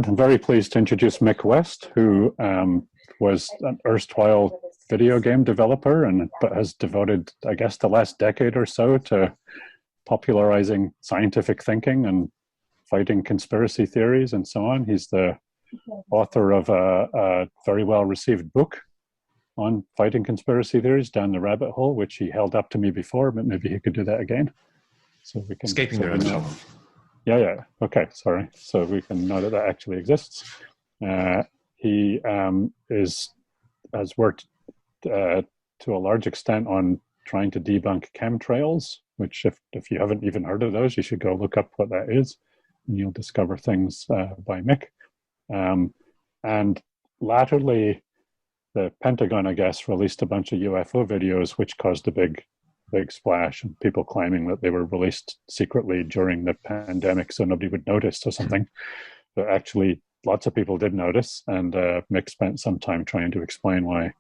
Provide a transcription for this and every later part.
I'm very pleased to introduce Mick West, who was an erstwhile video game developer but has devoted, I guess, the last decade or so to popularizing scientific thinking and fighting conspiracy theories and so on. He's the author of a very well-received book on fighting conspiracy theories, Down the Rabbit Hole, which he held up to me before, but maybe he could do that again. So we can Escaping the Rabbit Hole. Yeah. Okay, sorry. So we can know that actually exists. He has worked to a large extent on trying to debunk chemtrails, which if you haven't even heard of those, you should go look up what that is, and you'll discover things by Mick. And latterly, the Pentagon, I guess, released a bunch of UFO videos, which caused a big splash, and people claiming that they were released secretly during the pandemic so nobody would notice or something. But actually, lots of people did notice, and Mick spent some time trying to explain why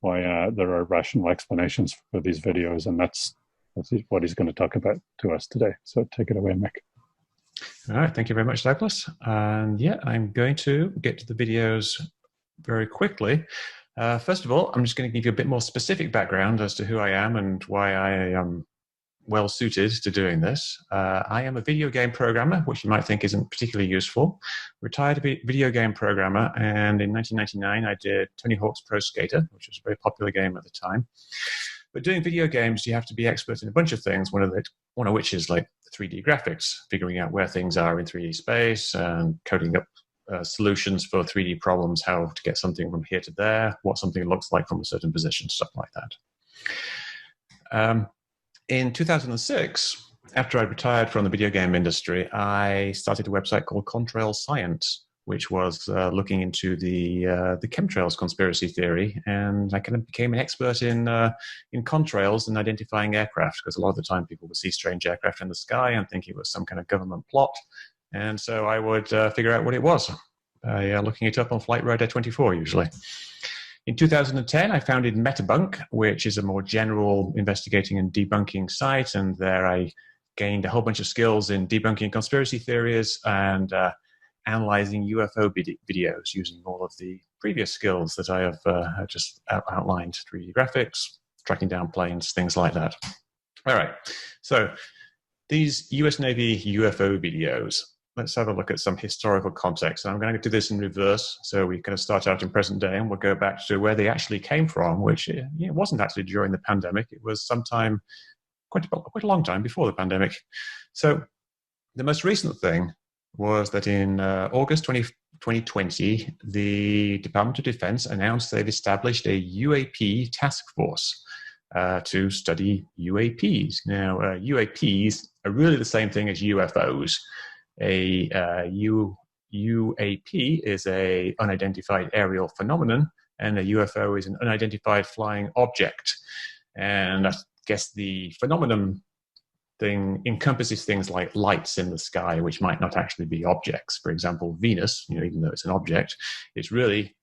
there are rational explanations for these videos, and that's what he's going to talk about to us today. So take it away, Mick. All right, thank you very much, Douglas. And yeah, I'm going to get to the videos very quickly. First of all, I'm just going to give you a bit more specific background as to who I am and why I am well suited to doing this. I am a video game programmer, which you might think isn't particularly useful. Retired video game programmer, and in 1999 I did Tony Hawk's Pro Skater, which was a very popular game at the time. But doing video games, you have to be expert in a bunch of things, one of which is like 3D graphics, figuring out where things are in 3D space and coding up solutions for 3D problems, how to get something from here to there, what something looks like from a certain position, stuff like that. In 2006, after I retired from the video game industry, I started a website called Contrail Science, which was looking into the chemtrails conspiracy theory, and I kind of became an expert in contrails and identifying aircraft, because a lot of the time people would see strange aircraft in the sky and think it was some kind of government plot. And so I would figure out what it was by looking it up on Flight Radar 24 usually. In 2010, I founded Metabunk, which is a more general investigating and debunking site. And there I gained a whole bunch of skills in debunking conspiracy theories and analyzing UFO videos using all of the previous skills that I have just outlined, 3D graphics, tracking down planes, things like that. All right, so these US Navy UFO videos, let's have a look at some historical context. And I'm going to do this in reverse. So we kind of start out in present day and we'll go back to where they actually came from, which it wasn't actually during the pandemic. It was sometime, quite a long time before the pandemic. So the most recent thing was that in August 2020, the Department of Defense announced they've established a UAP task force to study UAPs. Now, UAPs are really the same thing as UFOs. A UAP is an unidentified aerial phenomenon, and a UFO is an unidentified flying object. And I guess the phenomenon thing encompasses things like lights in the sky, which might not actually be objects. For example, Venus, even though it's an object, it's really,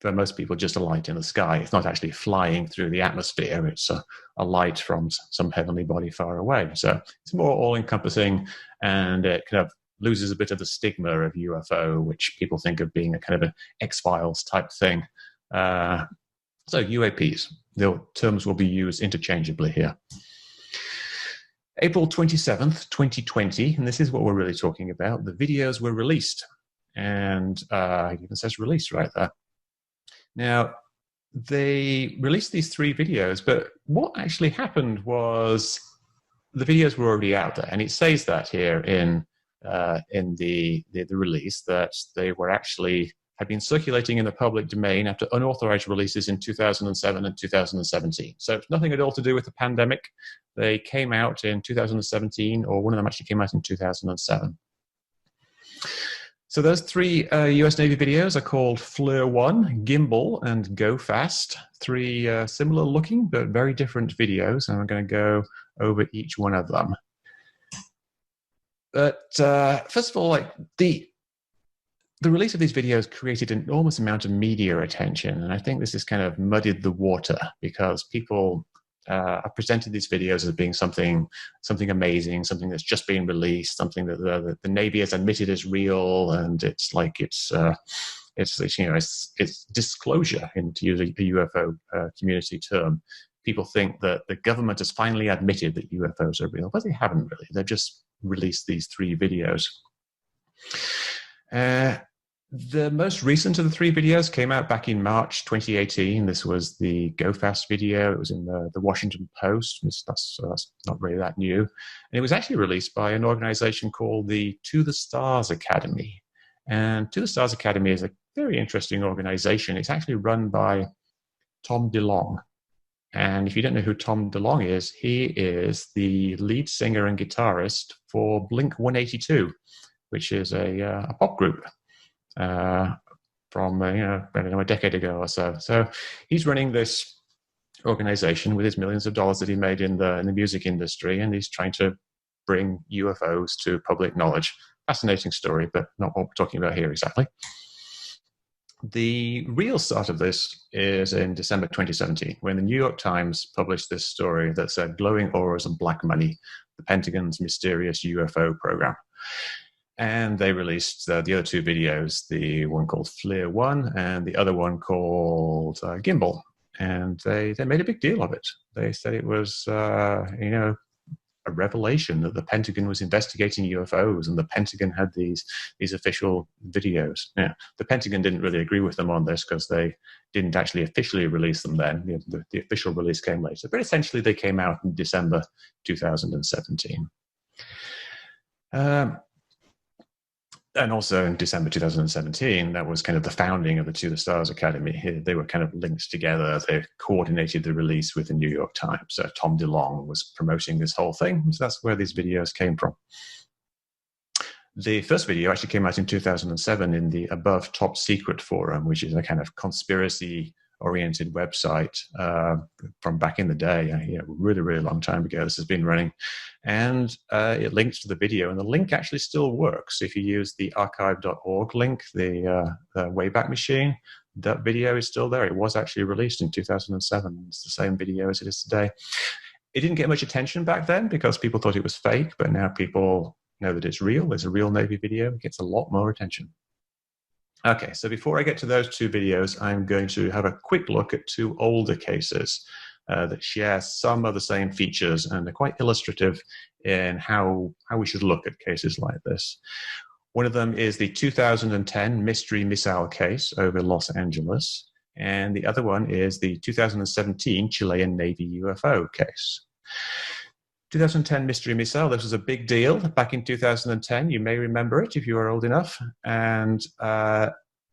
for most people, just a light in the sky. It's not actually flying through the atmosphere. It's a light from some heavenly body far away. So it's more all-encompassing, and it kind of loses a bit of the stigma of UFO, which people think of being a kind of an X-Files type thing. So UAPs, the terms will be used interchangeably here. April 27th, 2020, and this is what we're really talking about, the videos were released. And it even says released right there. Now, they released these 3 videos, but what actually happened was the videos were already out there. And it says that here in the release, that they were actually had been circulating in the public domain after unauthorized releases in 2007 and 2017. So it's nothing at all to do with the pandemic. They came out in 2017, or one of them actually came out in 2007. So those 3 US Navy videos are called FLIR 1, Gimbal, and Go Fast. 3 similar looking but very different videos, and I'm going to go over each one of them. But first of all, the release of these videos created an enormous amount of media attention, and I think this has kind of muddied the water because people I presented these videos as being something amazing, something that's just been released, something that the Navy has admitted is real, and it's disclosure, and to use a UFO community term. People think that the government has finally admitted that UFOs are real, but they haven't really. They've just released these 3 videos. The most recent of the 3 videos came out back in March 2018. This was the Go Fast video. It was in the Washington Post. That's not really that new. And it was actually released by an organization called the To the Stars Academy. And To the Stars Academy is a very interesting organization. It's actually run by Tom DeLonge. And if you don't know who Tom DeLonge is, he is the lead singer and guitarist for Blink-182, which is a pop group from I don't know, a decade ago or so. So he's running this organization with his millions of dollars that he made in the music industry, and he's trying to bring UFOs to public knowledge. Fascinating story, but not what we're talking about here exactly. The real start of this is in December 2017, when the New York Times published this story that said glowing auras and black money, the Pentagon's mysterious UFO program. And they released the other 2 videos, the one called FLIR 1 and the other one called Gimbal. And they made a big deal of it. They said it was, a revelation that the Pentagon was investigating UFOs, and the Pentagon had these official videos. Yeah, the Pentagon didn't really agree with them on this because they didn't actually officially release them then. The official release came later. But essentially, they came out in December 2017. And also in December 2017, that was kind of the founding of the To the Stars Academy. They were kind of linked together. They coordinated the release with the New York Times. So Tom DeLonge was promoting this whole thing. So that's where these videos came from. The first video actually came out in 2007 in the Above Top Secret Forum, which is a kind of conspiracy-oriented website from back in the day, really, really long time ago. This has been running. And it links to the video, and the link actually still works. If you use the archive.org link, the Wayback Machine, that video is still there. It was actually released in 2007. It's the same video as it is today. It didn't get much attention back then because people thought it was fake, but now people know that it's real. There's a real Navy video. It gets a lot more attention. Okay, so before I get to those 2 videos, I'm going to have a quick look at 2 older cases that share some of the same features and are quite illustrative in how we should look at cases like this. One of them is the 2010 mystery missile case over Los Angeles, and the other one is the 2017 Chilean Navy UFO case. 2010 mystery missile, this was a big deal back in 2010. You may remember it if you are old enough. And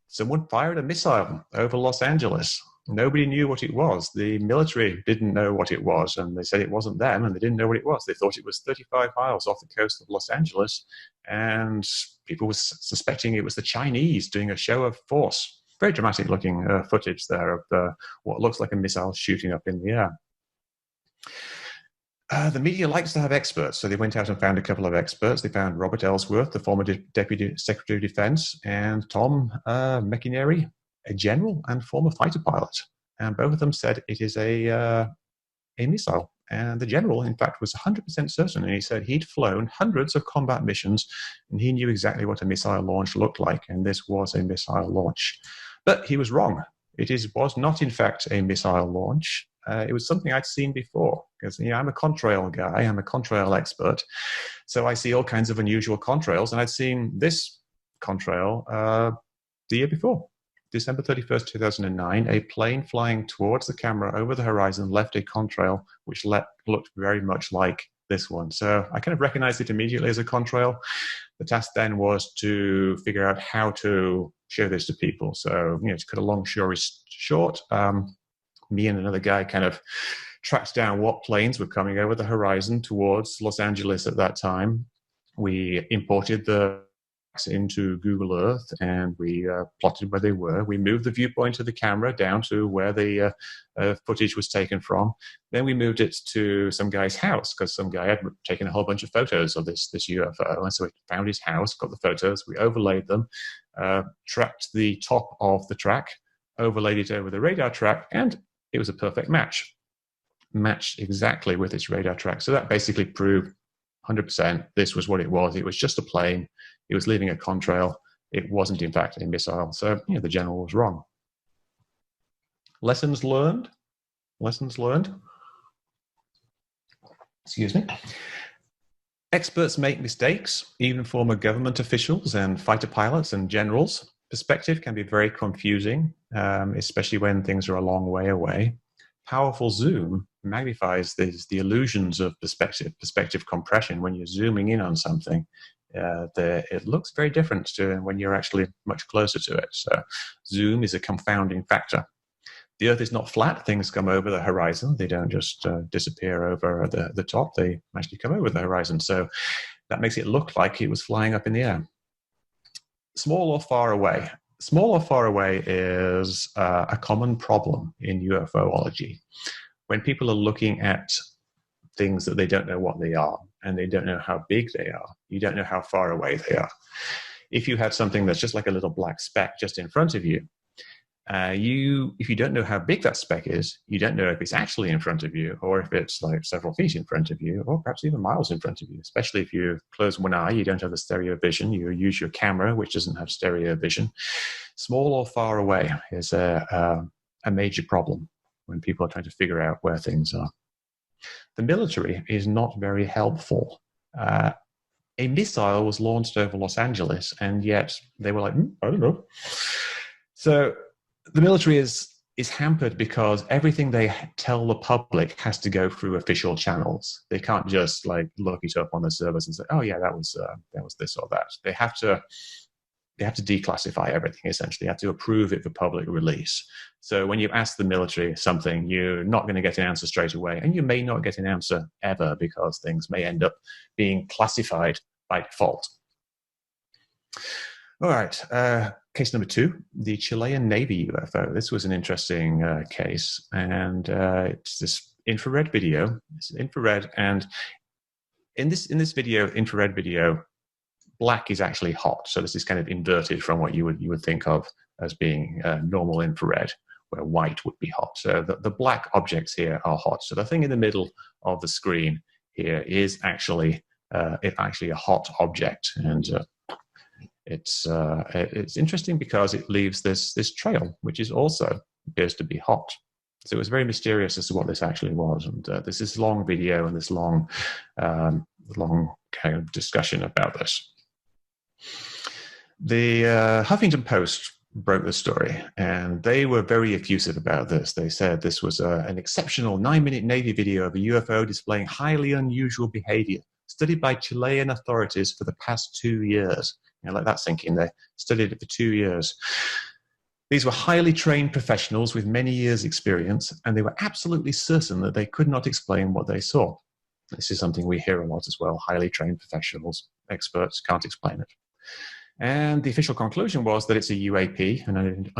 someone fired a missile over Los Angeles. Nobody knew what it was. The military didn't know what it was, and they said it wasn't them, and they didn't know what it was. They thought it was 35 miles off the coast of Los Angeles, and people were suspecting it was the Chinese doing a show of force. Very dramatic looking footage there of what looks like a missile shooting up in the air. The media likes to have experts, so they went out and found a couple of experts. They found Robert Ellsworth, the former Deputy Secretary of Defense, and Tom McInerney, a general and former fighter pilot. And both of them said it is a missile. And the general, in fact, was 100% certain. And he said he'd flown hundreds of combat missions, and he knew exactly what a missile launch looked like. And this was a missile launch. But he was wrong. It was not, in fact, a missile launch. It was something I'd seen before, because I'm a contrail guy, I'm a contrail expert, so I see all kinds of unusual contrails, and I'd seen this contrail the year before. December 31st, 2009, a plane flying towards the camera over the horizon left a contrail which looked very much like this one. So I kind of recognized it immediately as a contrail. The task then was to figure out how to show this to people. So, to cut a long story short, me and another guy kind of tracked down what planes were coming over the horizon towards Los Angeles at that time. We imported the into Google Earth, and we plotted where they were. We moved the viewpoint of the camera down to where the footage was taken from. Then we moved it to some guy's house, because some guy had taken a whole bunch of photos of this UFO. And so we found his house, got the photos, we overlaid them, tracked the top of the track, overlaid it over the radar track, and it was a perfect match. matched exactly with its radar track. So that basically proved 100% this was what it was. It was just a plane. It was leaving a contrail. It wasn't, in fact, a missile. So the general was wrong. Lessons learned. Lessons learned. Excuse me. Experts make mistakes, even former government officials and fighter pilots and generals. Perspective can be very confusing, especially when things are a long way away. Powerful zoom magnifies the illusions of perspective compression. When you're zooming in on something, it looks very different to when you're actually much closer to it. So zoom is a confounding factor. The Earth is not flat. Things come over the horizon. They don't just disappear over the top. They actually come over the horizon. So that makes it look like it was flying up in the air. Small or far away. Small or far away is a common problem in UFOlogy. When people are looking at things that they don't know what they are, and they don't know how big they are, you don't know how far away they are. If you have something that's just like a little black speck just in front of you, if you don't know how big that speck is, you don't know if it's actually in front of you or if it's like several feet in front of you or perhaps even miles in front of you. Especially if you close one eye, you don't have the stereo vision. You use your camera, which doesn't have stereo vision. Small or far away is a major problem when people are trying to figure out where things are. The military is not very helpful. A missile was launched over Los Angeles, and yet they were like, I don't know. So the military is hampered because everything they tell the public has to go through official channels. They can't just like look it up on the servers and say, "Oh yeah, that was this or that." They have to declassify everything. Essentially, they have to approve it for public release. So when you ask the military something, you're not going to get an answer straight away, and you may not get an answer ever because things may end up being classified by default. All right. Case number 2, the Chilean Navy UFO. This was an interesting case, and it's this infrared video. It's infrared, and in this video, infrared video, black is actually hot. So this is kind of inverted from what you would think of as being normal infrared, where white would be hot. So the black objects here are hot. So the thing in the middle of the screen here is actually a hot object, and it's interesting because it leaves this trail, which is also appears to be hot. So it was very mysterious as to what this actually was. And there's this long video and this long kind of discussion about this. The Huffington Post broke the story, and they were very effusive about this. They said this was an exceptional 9-minute Navy video of a UFO displaying highly unusual behavior, studied by Chilean authorities for the past 2 years. Let that sink in. They studied it for 2 years. These were highly trained professionals with many years' experience, and they were absolutely certain that they could not explain what they saw. This is something we hear a lot as well. Highly trained professionals, experts, can't explain it. And the official conclusion was that it's a UAP, an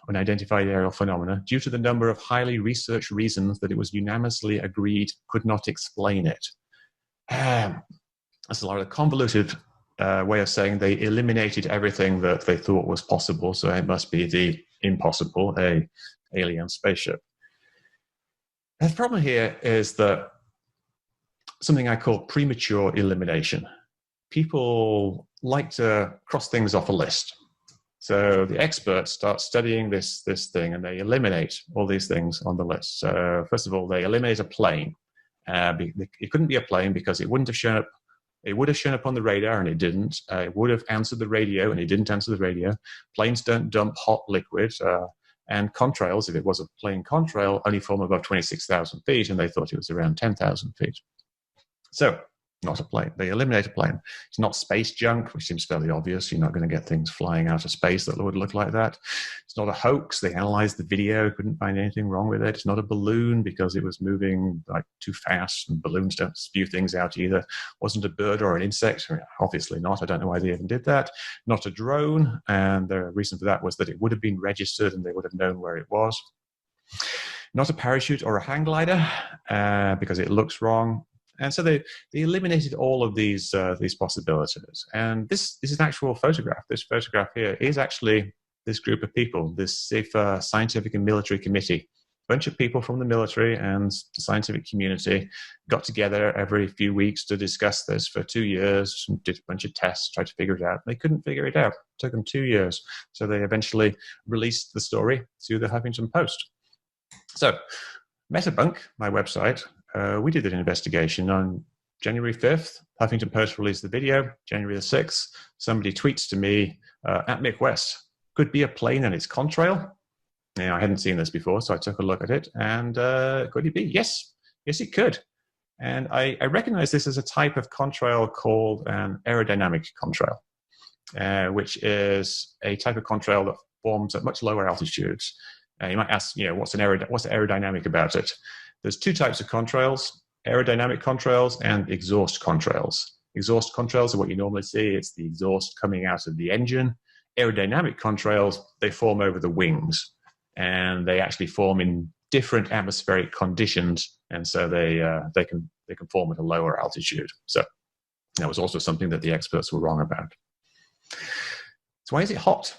unidentified aerial phenomena, due to the number of highly researched reasons that it was unanimously agreed could not explain it. That's a lot of convoluted way of saying they eliminated everything that they thought was possible, so it must be the impossible, a alien spaceship. And the problem here is that something I call premature elimination. People like to cross things off a list. So the experts start studying this thing, and they eliminate all these things on the list. So first of all, they eliminate a plane. It couldn't be a plane because it wouldn't have shown up. It would have shown up on the radar, and it didn't. It would have answered the radio, and it didn't answer the radio. Planes don't dump hot liquid. And contrails, if it was a plane contrail, only form above 26,000 feet, and they thought it was around 10,000 feet. So, not a plane. They eliminate a plane. It's not space junk, which seems fairly obvious. You're not going to get things flying out of space that would look like that. It's not a hoax. They analyzed the video, couldn't find anything wrong with it. It's not a balloon because it was moving like too fast, and balloons don't spew things out either. It wasn't a bird or an insect. I mean, obviously not. I don't know why they even did that. Not a drone. And the reason for that was that it would have been registered and they would have known where it was. Not a parachute or a hang glider because it looks wrong. And so they eliminated all of these possibilities. And this is an actual photograph. This photograph here is actually this group of people, this SAFE Scientific and Military Committee bunch of people from the military and the scientific community got together every few weeks to discuss this for 2 years, and did a bunch of tests, tried to figure it out. They couldn't figure it out. It took them 2 years. So they eventually released the story to the Huffington Post. So Metabunk, my website, we did an investigation on January 5th. Huffington Post released the video. January the 6th, somebody tweets to me, at Mick West, could be a plane and it's Contrail. Now, I hadn't seen this before, so I took a look at it. And could it be? Yes. Yes, it could. And I recognize this as a type of contrail called an aerodynamic contrail, which is a type of contrail that forms at much lower altitudes. You might ask, what's aerodynamic about it? There's two types of contrails: aerodynamic contrails and exhaust contrails. Exhaust contrails are what you normally see. It's the exhaust coming out of the engine. Aerodynamic contrails, they form over the wings, and they actually form in different atmospheric conditions, and so they can form at a lower altitude. So that was also something that the experts were wrong about. So why is it hot?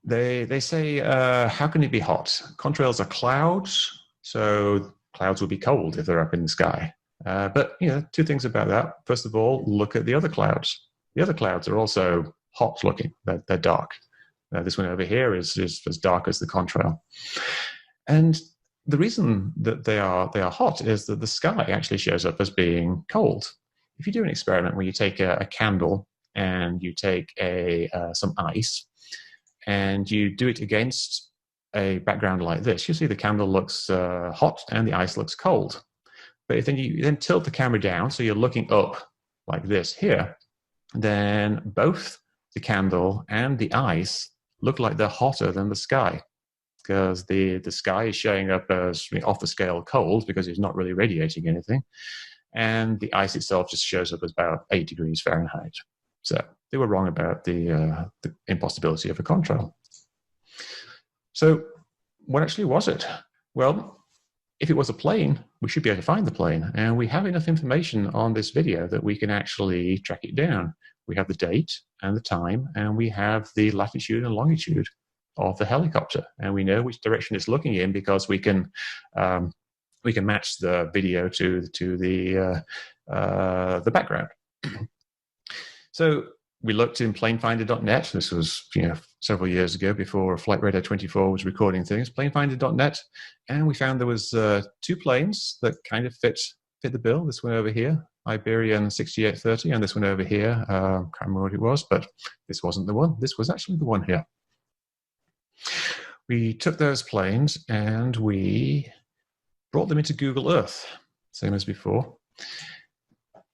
They say, how can it be hot? Contrails are clouds, so clouds will be cold if they're up in the sky. But two things about that. First of all, look at the other clouds. The other clouds are also hot looking. They're dark. This one over here is as dark as the contrail. And the reason that they are hot is that the sky actually shows up as being cold. If you do an experiment where you take a candle and you take some ice and you do it against a background like this, you see the candle looks hot and the ice looks cold. But if you then tilt the camera down so you're looking up like this here, then both the candle and the ice look like they're hotter than the sky, because the sky is showing up as off the scale cold because it's not really radiating anything, and the ice itself just shows up as about 8 degrees Fahrenheit. So they were wrong about the impossibility of a contrail. So what actually was it? Well, if it was a plane, we should be able to find the plane, and we have enough information on this video that we can actually track it down. We have the date and the time, and we have the latitude and longitude of the helicopter, and we know which direction it's looking in because we can match the video to the background. So we looked in planefinder.net. This was several years ago, before Flight Radar 24 was recording things. Planefinder.net, and we found there was 2 planes that kind of fit the bill. This one over here, Iberian 6830, and this one over here, can't remember what it was, but this wasn't the one. This was actually the one here. We took those planes and we brought them into Google Earth, same as before,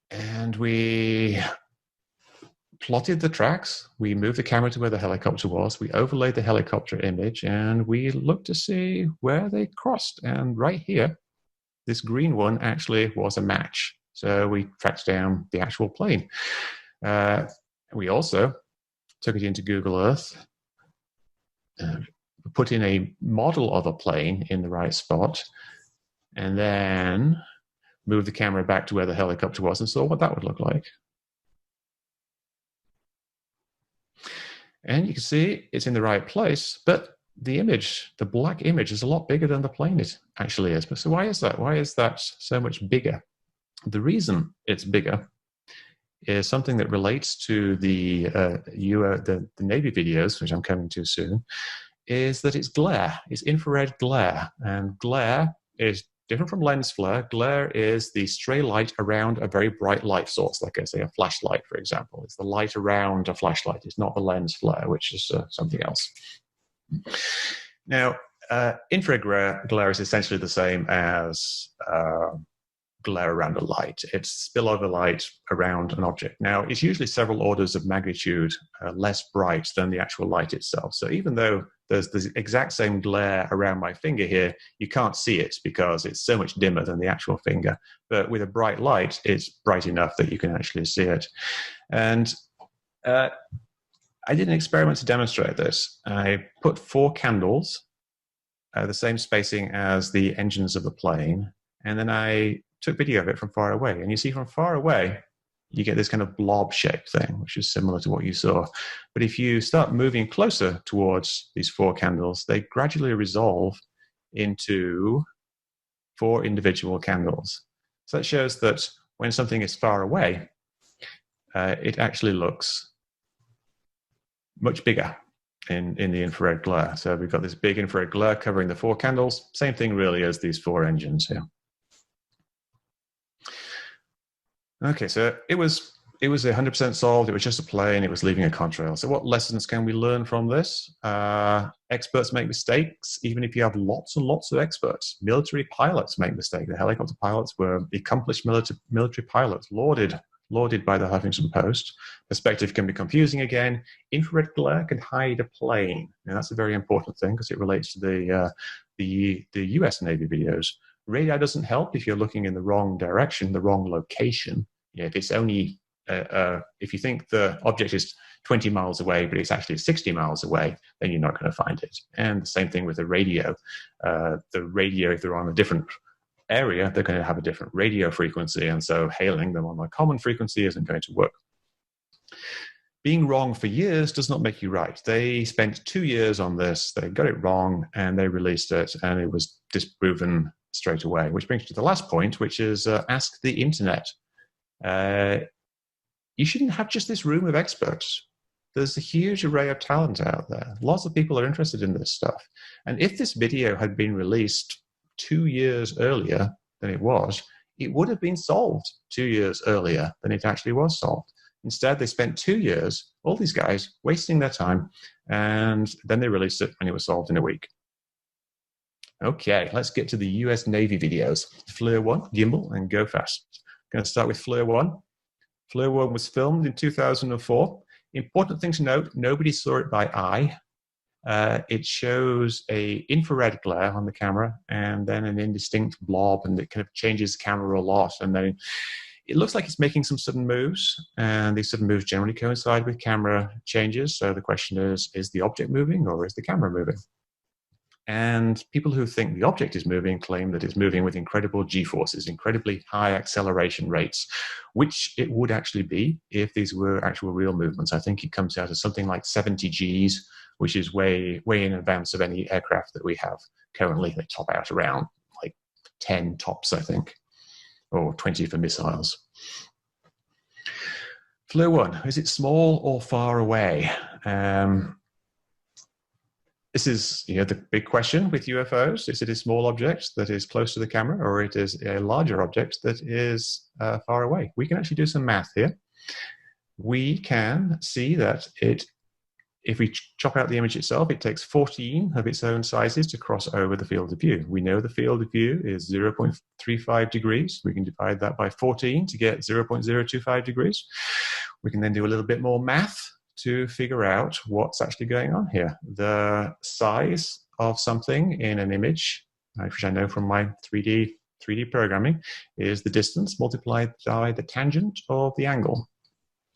and we plotted the tracks. We moved the camera to where the helicopter was. We overlaid the helicopter image, and we looked to see where they crossed. And right here, this green one actually was a match. So we tracked down the actual plane. We also took it into Google Earth, put in a model of a plane in the right spot, and then moved the camera back to where the helicopter was and saw what that would look like. And you can see it's in the right place, but the image, the black image, is a lot bigger than the plane actually is. But so why is that? Why is that so much bigger? The reason it's bigger is something that relates to the Navy videos, which I'm coming to soon, is that it's glare. It's infrared glare. And glare is different from lens flare. Glare is the stray light around a very bright light source, like I say, a flashlight, for example. It's the light around a flashlight. It's not the lens flare, which is something else. Now, infrared glare is essentially the same as glare around a light. It's spillover light around an object. Now, it's usually several orders of magnitude less bright than the actual light itself. So even though there's the exact same glare around my finger here, you can't see it because it's so much dimmer than the actual finger. But with a bright light, it's bright enough that you can actually see it. And I did an experiment to demonstrate this. I put 4 candles, the same spacing as the engines of the plane, and then I took video of it from far away. And you see from far away, you get this kind of blob-shaped thing, which is similar to what you saw. But if you start moving closer towards these 4 candles, they gradually resolve into 4 individual candles. So that shows that when something is far away, it actually looks much bigger in the infrared glare. So we've got this big infrared glare covering the 4 candles. Same thing really as these 4 engines here. Okay, so it was 100% solved. It was just a plane. It was leaving a contrail. So what lessons can we learn from this? Experts make mistakes, even if you have lots and lots of experts. Military pilots make mistakes. The helicopter pilots were accomplished military pilots, lauded by the Huffington Post. Perspective can be confusing again. Infrared glare can hide a plane. And that's a very important thing because it relates to the US Navy videos. Radar doesn't help if you're looking in the wrong direction, the wrong location. If it's only, if you think the object is 20 miles away, but it's actually 60 miles away, then you're not going to find it. And the same thing with the radio. The radio, if they're on a different area, they're going to have a different radio frequency, and so hailing them on a common frequency isn't going to work. Being wrong for years does not make you right. They spent 2 years on this, they got it wrong, and they released it, and it was disproven straight away, which brings me to the last point, which is ask the internet. You shouldn't have just this room of experts. There's a huge array of talent out there. Lots of people are interested in this stuff. And if this video had been released 2 years earlier than it was, it would have been solved 2 years earlier than it actually was solved. Instead, they spent 2 years, all these guys, wasting their time, and then they released it and it was solved in a week. Okay, let's get to the US Navy videos. FLIR 1, gimbal, and go fast. Going to start with FLIR 1. FLIR 1 was filmed in 2004. Important thing to note, nobody saw it by eye. It shows a infrared glare on the camera and then an indistinct blob, and it kind of changes the camera a lot. And then it looks like it's making some sudden moves, and these sudden moves generally coincide with camera changes. So the question is the object moving or is the camera moving? And people who think the object is moving claim that it's moving with incredible g-forces, incredibly high acceleration rates, which it would actually be if these were actual real movements. I think it comes out as something like 70 Gs, which is way in advance of any aircraft that we have currently. They top out around like 10 tops, I think, or 20 for missiles. FLIR 1, is it small or far away? This is the big question with UFOs. Is it a small object that is close to the camera, or it is a larger object that is far away? We can actually do some math here. We can see that if we chop out the image itself, it takes 14 of its own sizes to cross over the field of view. We know the field of view is 0.35 degrees. We can divide that by 14 to get 0.025 degrees. We can then do a little bit more math to figure out what's actually going on here. The size of something in an image, which I know from my 3D programming, is the distance multiplied by the tangent of the angle.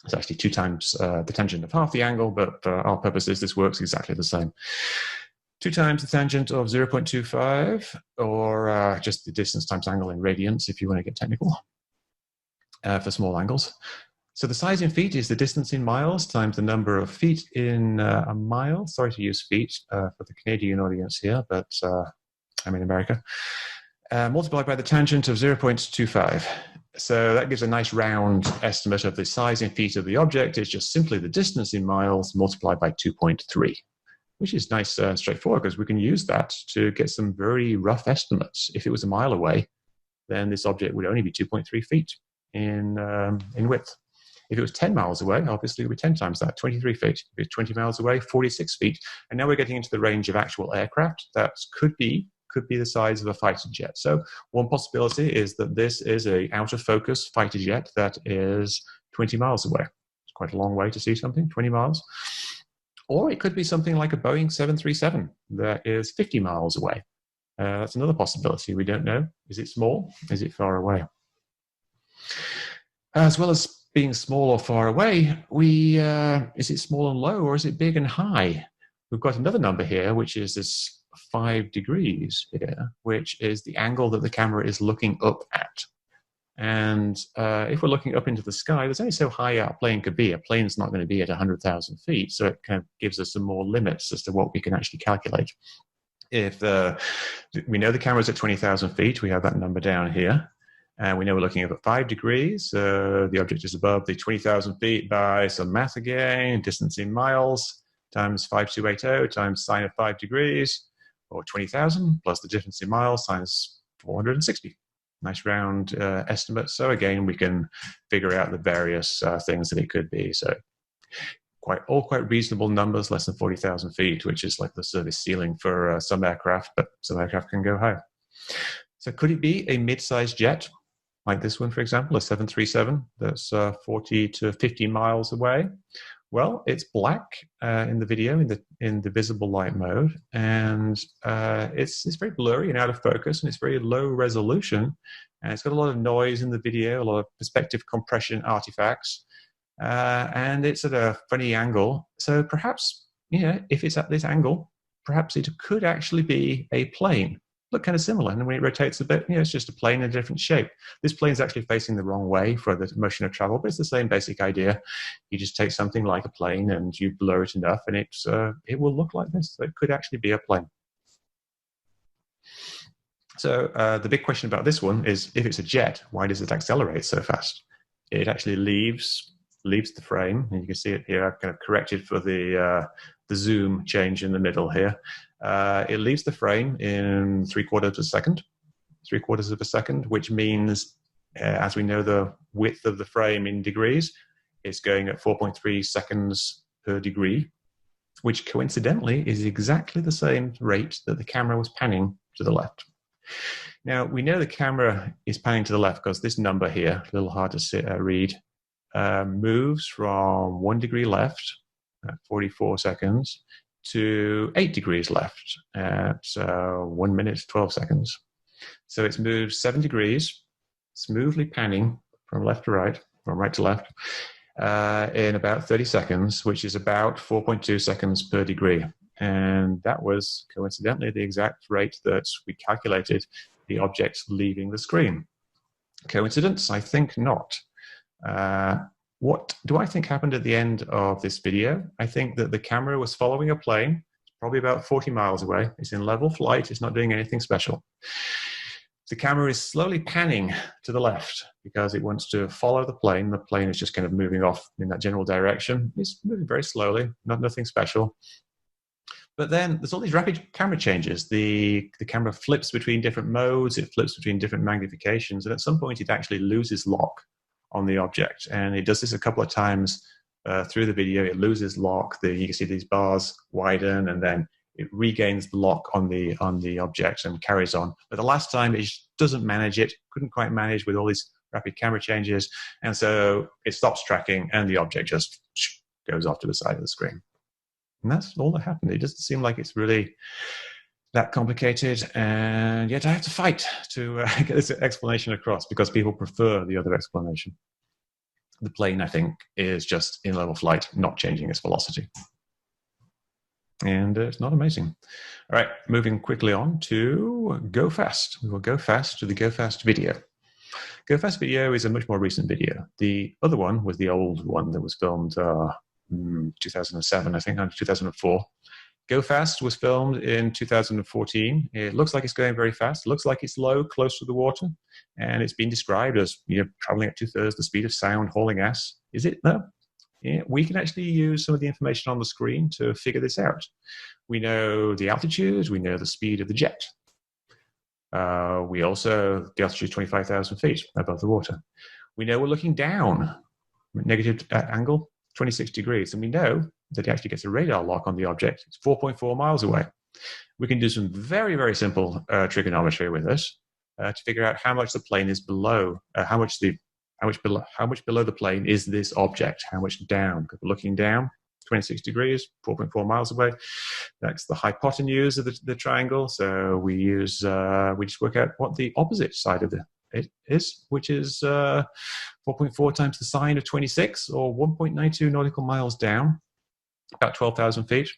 It's actually 2 times the tangent of half the angle, but for our purposes, this works exactly the same. 2 times the tangent of 0.25, or just the distance times angle in radians, if you want to get technical, for small angles. So the size in feet is the distance in miles times the number of feet in a mile. Sorry to use feet for the Canadian audience here, but I'm in America. Multiplied by the tangent of 0.25. So that gives a nice round estimate of the size in feet of the object. It's just simply the distance in miles multiplied by 2.3, which is nice, straightforward, because we can use that to get some very rough estimates. If it was a mile away, then this object would only be 2.3 feet in width. If it was 10 miles away, obviously it would be 10 times that, 23 feet. If it's 20 miles away, 46 feet. And now we're getting into the range of actual aircraft that could be the size of a fighter jet. So one possibility is that this is a out of focus fighter jet that is 20 miles away. It's quite a long way to see something, 20 miles. Or it could be something like a Boeing 737 that is 50 miles away. That's another possibility. We don't know. Is it small? Is it far away? As well as being small or far away, is it small and low, or is it big and high? We've got another number here, which is this 5 degrees here, which is the angle that the camera is looking up at. And if we're looking up into the sky, there's only so high a plane could be. A plane's not going to be at 100,000 feet, so it kind of gives us some more limits as to what we can actually calculate. If we know the camera's at 20,000 feet, we have that number down here. And we know we're looking at 5 degrees. The object is above the 20,000 feet by some math again, distance in miles, times 5280 times sine of 5 degrees, or 20,000 plus the difference in miles times 460. Nice round estimate. So again, we can figure out the various things that it could be. So all quite reasonable numbers, less than 40,000 feet, which is like the service ceiling for some aircraft, but some aircraft can go higher. So could it be a mid-sized jet? Like this one, for example, a 737 that's 40 to 50 miles away. Well, it's black in the video in the visible light mode, and it's very blurry and out of focus, and it's very low resolution, and it's got a lot of noise in the video, a lot of perspective compression artifacts, and it's at a funny angle. So perhaps, if it's at this angle, perhaps it could actually be a plane. Look kind of similar, and when it rotates a bit, it's just a plane in a different shape. This plane is actually facing the wrong way for the motion of travel, but it's the same basic idea. You just take something like a plane and you blur it enough, and it will look like this. So it could actually be a plane. So the big question about this one is, if it's a jet, why does it accelerate so fast? It actually leaves the frame, and you can see it here. I've kind of corrected for the zoom change in the middle here. It leaves the frame in 3/4 of a second, which means, as we know the width of the frame in degrees, it's going at 4.3 seconds per degree, which coincidentally is exactly the same rate that the camera was panning to the left. Now, we know the camera is panning to the left because this number here, a little hard to read, moves from 1 degree left at 44 seconds to 8 degrees left at 1 minute, 12 seconds. So it's moved 7 degrees, smoothly panning from left to right, from right to left, in about 30 seconds, which is about 4.2 seconds per degree. And that was coincidentally the exact rate that we calculated the object leaving the screen. Coincidence? I think not. What do I think happened at the end of this video? I think that the camera was following a plane, probably about 40 miles away. It's in level flight. It's not doing anything special. The camera is slowly panning to the left because it wants to follow the plane. The plane is just kind of moving off in that general direction. It's moving very slowly, nothing special. But then there's all these rapid camera changes. The camera flips between different modes. It flips between different magnifications. And at some point, it actually loses lock on the object. And it does this a couple of times through the video. It loses lock. You can see these bars widen, and then it regains the lock on the object and carries on. But the last time, it just doesn't manage it. Couldn't quite manage with all these rapid camera changes. And so it stops tracking, and the object just goes off to the side of the screen. And that's all that happened. It doesn't seem like it's really that complicated, and yet I have to fight to get this explanation across because people prefer the other explanation. The plane, I think, is just in level flight, not changing its velocity. And it's not amazing. All right, moving quickly on to Go Fast. We will go fast to the Go Fast video. Go Fast video is a much more recent video. The other one was the old one that was filmed 2007, I think, or 2004. Go Fast was filmed in 2014. It looks like it's going very fast. It looks like it's low, close to the water, and it's been described as traveling at 2/3 the speed of sound, hauling ass. Is it? No. Yeah, we can actually use some of the information on the screen to figure this out. We know the altitude. We know the speed of the jet. The altitude is 25,000 feet above the water. We know we're looking down, negative angle, 26 degrees, and we know that it actually gets a radar lock on the object. It's 4.4 miles away. We can do some very, very simple trigonometry with this to figure out how much the plane is below, how much below the plane is this object, how much down. Because we're looking down, 26 degrees, 4.4 miles away. That's the hypotenuse of the triangle. So we just work out what the opposite side of it is, which is 4.4 times the sine of 26, or 1.92 nautical miles down, about 12,000 feet,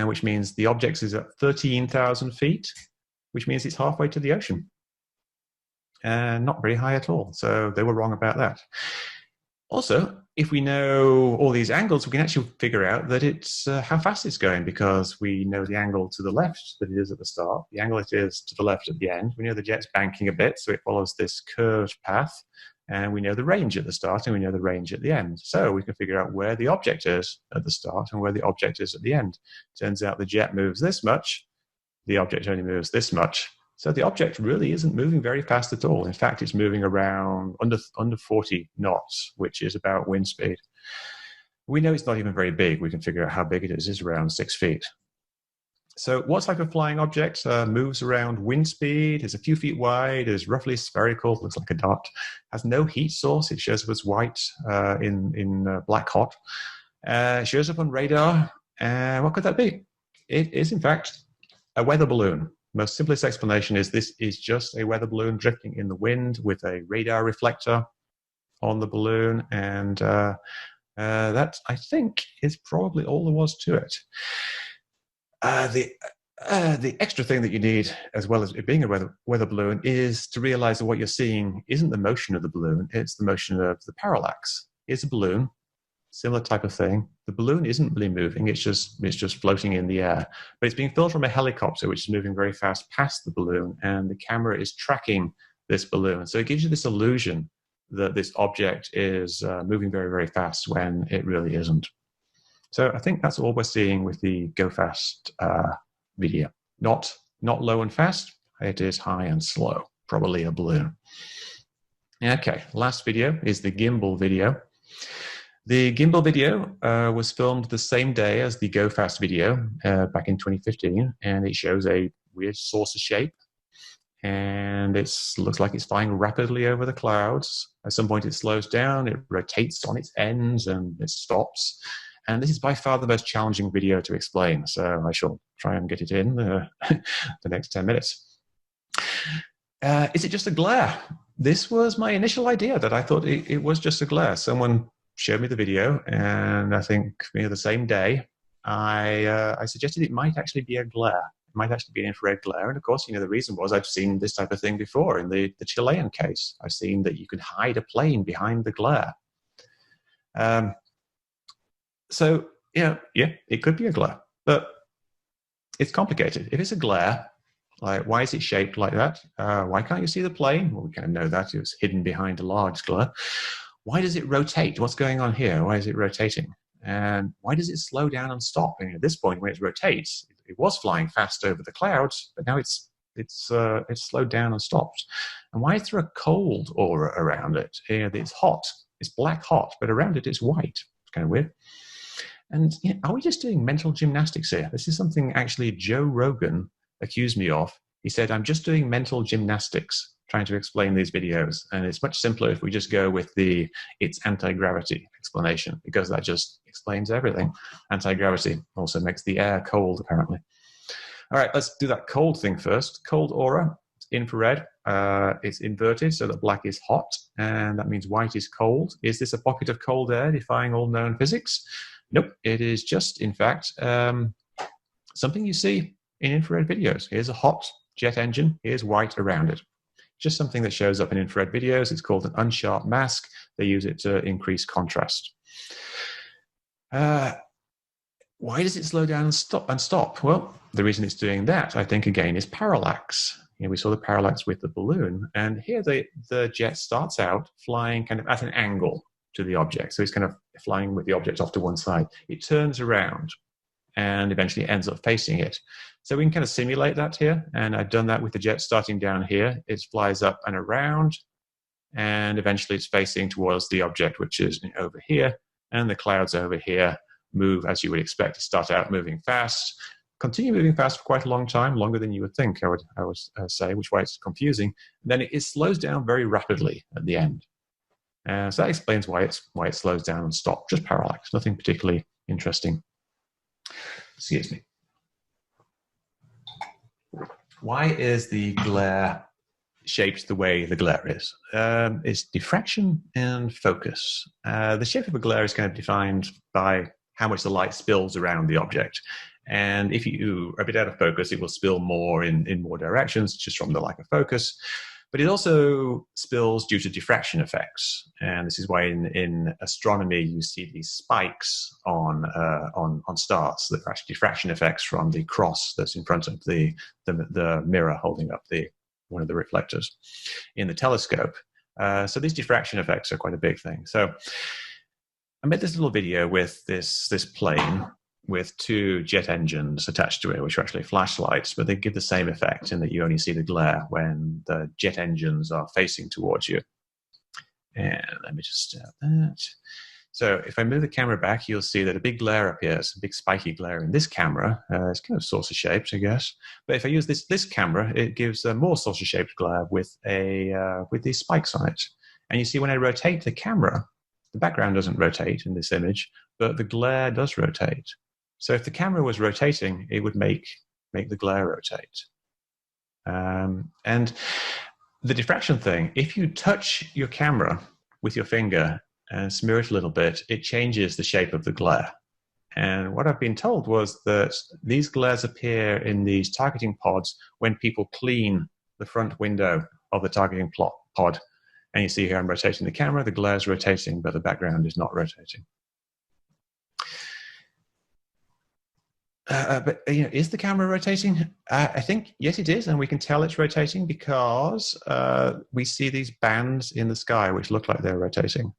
which means the object is at 13,000 feet, which means it's halfway to the ocean. And not very high at all. So they were wrong about that. Also, if we know all these angles, we can actually figure out that it's how fast it's going, because we know the angle to the left that it is at the start, the angle it is to the left at the end. We know the jet's banking a bit, so it follows this curved path. And we know the range at the start, and we know the range at the end. So we can figure out where the object is at the start and where the object is at the end. Turns out the jet moves this much, the object only moves this much. So the object really isn't moving very fast at all. In fact, it's moving around under 40 knots, which is about wind speed. We know it's not even very big. We can figure out how big it is. It's around 6 feet. So what type of flying object moves around wind speed, is a few feet wide, is roughly spherical, looks like a dot, has no heat source. It shows up as white in black hot. Shows up on radar. What could that be? It is, in fact, a weather balloon. Most simplest explanation is this is just a weather balloon drifting in the wind with a radar reflector on the balloon. And that, I think, is probably all there was to it. The extra thing that you need, as well as it being a weather balloon, is to realize that what you're seeing isn't the motion of the balloon, it's the motion of the parallax. It's a balloon, similar type of thing. The balloon isn't really moving, it's just floating in the air. But it's being filmed from a helicopter, which is moving very fast past the balloon, and the camera is tracking this balloon. So it gives you this illusion that this object is moving very, very fast when it really isn't. So I think that's all we're seeing with the Go Fast video. Not low and fast, it is high and slow, probably a balloon. Okay, last video is the gimbal video. The gimbal video was filmed the same day as the Go Fast video back in 2015, and it shows a weird saucer shape. And it looks like it's flying rapidly over the clouds. At some point it slows down, it rotates on its ends, and it stops. And this is by far the most challenging video to explain, so I shall try and get it in the next 10 minutes. Is it just a glare? This was my initial idea, that I thought it was just a glare. Someone showed me the video, and I think the same day, I suggested it might actually be a glare. It might actually be an infrared glare. And of course, the reason was I've seen this type of thing before in the Chilean case. I've seen that you can hide a plane behind the glare. So, yeah, it could be a glare, but it's complicated. If it's a glare, like, why is it shaped like that? Why can't you see the plane? Well, we kind of know that it was hidden behind a large glare. Why does it rotate? What's going on here? Why is it rotating? And why does it slow down and stop? And at this point, when it rotates, it was flying fast over the clouds, but now it's slowed down and stopped. And why is there a cold aura around it? It's hot. It's black hot, but around it, it's white. It's kind of weird. And are we just doing mental gymnastics here? This is something actually Joe Rogan accused me of. He said, I'm just doing mental gymnastics trying to explain these videos. And it's much simpler if we just go with it's anti-gravity explanation, because that just explains everything. Anti-gravity also makes the air cold, apparently. All right, let's do that cold thing first. Cold aura, infrared. It's inverted so that black is hot, and that means white is cold. Is this a pocket of cold air defying all known physics? Nope, it is just, in fact, something you see in infrared videos. Here's a hot jet engine. Here's white around it. Just something that shows up in infrared videos. It's called an unsharp mask. They use it to increase contrast. Why does it slow down and stop? Well, the reason it's doing that, I think, again, is parallax. We saw the parallax with the balloon, and here the jet starts out flying kind of at an angle to the object. So it's kind of flying with the object off to one side. It turns around and eventually ends up facing it. So we can kind of simulate that here, and I've done that with the jet starting down here. It flies up and around, and eventually it's facing towards the object, which is over here, and the clouds over here move as you would expect to start out moving fast, continue moving fast for quite a long time, longer than you would think, I would say, which why it's confusing. And then it slows down very rapidly at the end. So that explains why it slows down and stops. Just parallax, nothing particularly interesting. Excuse me. Why is the glare shaped the way the glare is? It's diffraction and focus. The shape of a glare is kind of defined by how much the light spills around the object. And if you are a bit out of focus, it will spill more in more directions, just from the lack of focus. But it also spills due to diffraction effects, and this is why in astronomy you see these spikes on stars. That are actually diffraction effects from the cross that's in front of the mirror holding up one of the reflectors in the telescope. So these diffraction effects are quite a big thing. So I made this little video with this plane with two jet engines attached to it, which are actually flashlights, but they give the same effect in that you only see the glare when the jet engines are facing towards you. And let me just start that. So if I move the camera back, you'll see that a big glare appears, a big spiky glare in this camera. It's kind of saucer-shaped, I guess. But if I use this camera, it gives a more saucer-shaped glare with these spikes on it. And you see when I rotate the camera, the background doesn't rotate in this image, but the glare does rotate. So if the camera was rotating, it would make the glare rotate. And the diffraction thing, if you touch your camera with your finger and smear it a little bit, it changes the shape of the glare. And what I've been told was that these glares appear in these targeting pods when people clean the front window of the targeting pod. And you see here I'm rotating the camera, the glare is rotating, but the background is not rotating. But is the camera rotating? I think, yes, it is, and we can tell it's rotating because we see these bands in the sky which look like they're rotating.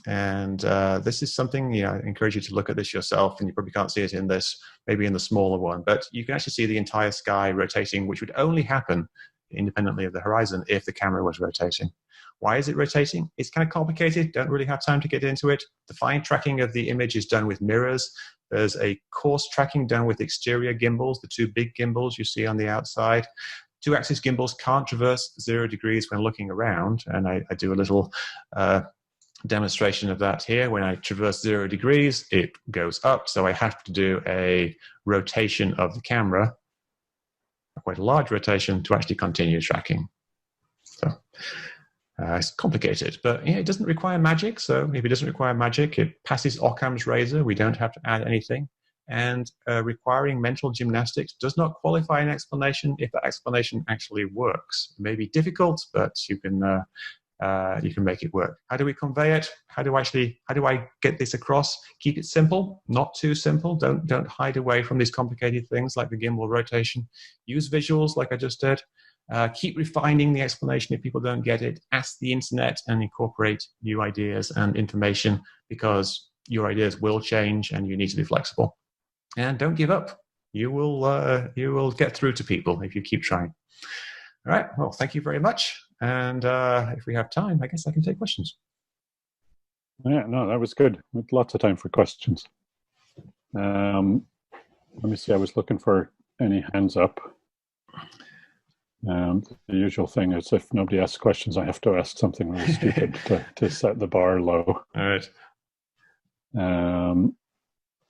And this is something, I encourage you to look at this yourself, and you probably can't see it in this, maybe in the smaller one, but you can actually see the entire sky rotating, which would only happen independently of the horizon if the camera was rotating. Why is it rotating? It's kind of complicated, don't really have time to get into it. The fine tracking of the image is done with mirrors. There's a coarse tracking done with exterior gimbals, the two big gimbals you see on the outside. Two-axis gimbals can't traverse 0 degrees when looking around, and I do a little demonstration of that here. When I traverse 0 degrees, it goes up, so I have to do a rotation of the camera, quite a large rotation, to actually continue tracking. So it's complicated, but it doesn't require magic. So if it doesn't require magic, it passes Occam's razor. We don't have to add anything. And requiring mental gymnastics does not qualify an explanation if that explanation actually works. It may be difficult, but you can make it work. How do we convey it? How do I get this across? Keep it simple, not too simple. Don't hide away from these complicated things like the gimbal rotation. Use visuals like I just did. Keep refining the explanation if people don't get it. Ask the internet and incorporate new ideas and information, because your ideas will change and you need to be flexible. And don't give up. You will get through to people if you keep trying. All right. Well, thank you very much. And if we have time, I guess I can take questions. Yeah, no, that was good. With lots of time for questions. Let me see. I was looking for any hands up. The usual thing is if nobody asks questions, I have to ask something really stupid to set the bar low. All right.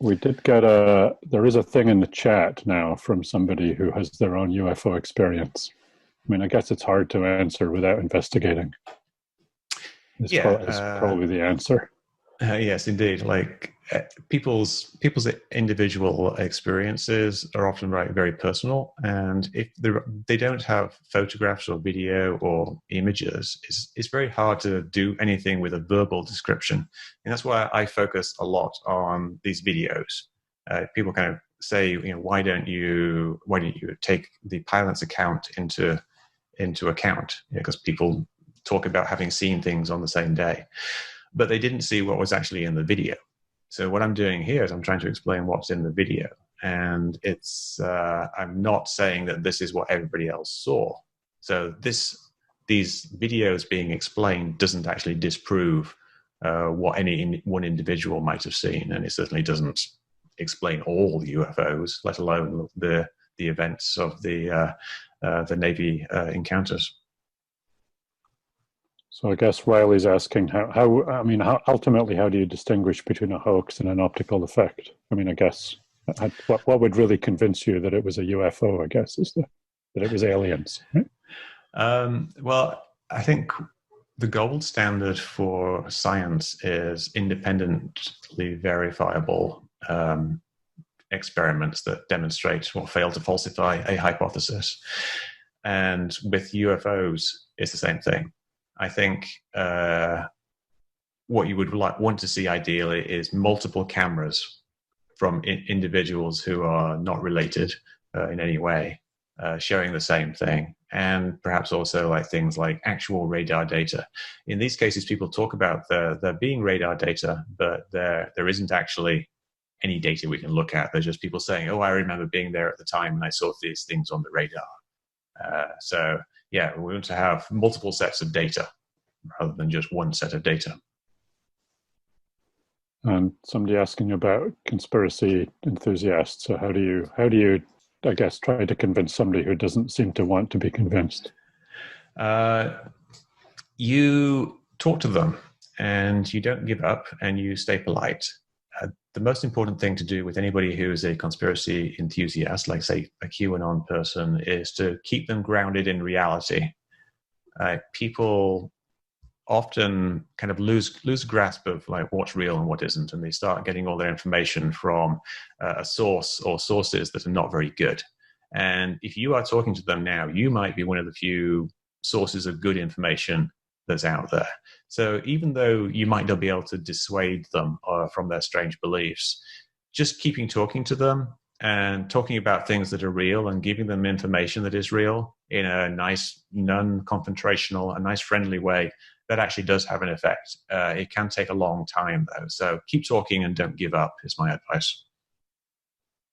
We did get there is a thing in the chat now from somebody who has their own UFO experience. I mean, I guess it's hard to answer without investigating. Is probably the answer. Yes, indeed. Like people's individual experiences are often very personal, and if they don't have photographs or video or images, it's very hard to do anything with a verbal description. And that's why I focus a lot on these videos. People kind of say, why don't you take the pilot's account into account? Because people talk about having seen things on the same day, but they didn't see what was actually in the video. So what I'm doing here is I'm trying to explain what's in the video. And it's I'm not saying that this is what everybody else saw. So these videos being explained doesn't actually disprove what one individual might have seen. And it certainly doesn't explain all UFOs, let alone the events of the Navy encounters. So I guess Riley's asking how ultimately, how do you distinguish between a hoax and an optical effect? I mean, I guess what would really convince you that it was a UFO, I guess, is that it was aliens, right? Well, I think the gold standard for science is independently verifiable experiments that demonstrate or fail to falsify a hypothesis. And with UFOs, it's the same thing. I think what you would want to see ideally is multiple cameras from individuals who are not related in any way, showing the same thing. And perhaps also like things like actual radar data. In these cases, people talk about there being radar data, but there isn't actually any data we can look at. There's just people saying, oh, I remember being there at the time and I saw these things on the radar. So yeah, we want to have multiple sets of data rather than just one set of data. And somebody asking about conspiracy enthusiasts. So how do you, I guess, try to convince somebody who doesn't seem to want to be convinced? You talk to them and you don't give up and you stay polite. The most important thing to do with anybody who is a conspiracy enthusiast, like say a QAnon person, is to keep them grounded in reality. People often kind of lose grasp of like what's real and what isn't, and they start getting all their information from a source or sources that are not very good. And if you are talking to them now, you might be one of the few sources of good information that's out there. So even though you might not be able to dissuade them from their strange beliefs, just keeping talking to them and talking about things that are real and giving them information that is real in a nice, non-confrontational, a nice, friendly way, that actually does have an effect. It can take a long time, though. So keep talking and don't give up is my advice.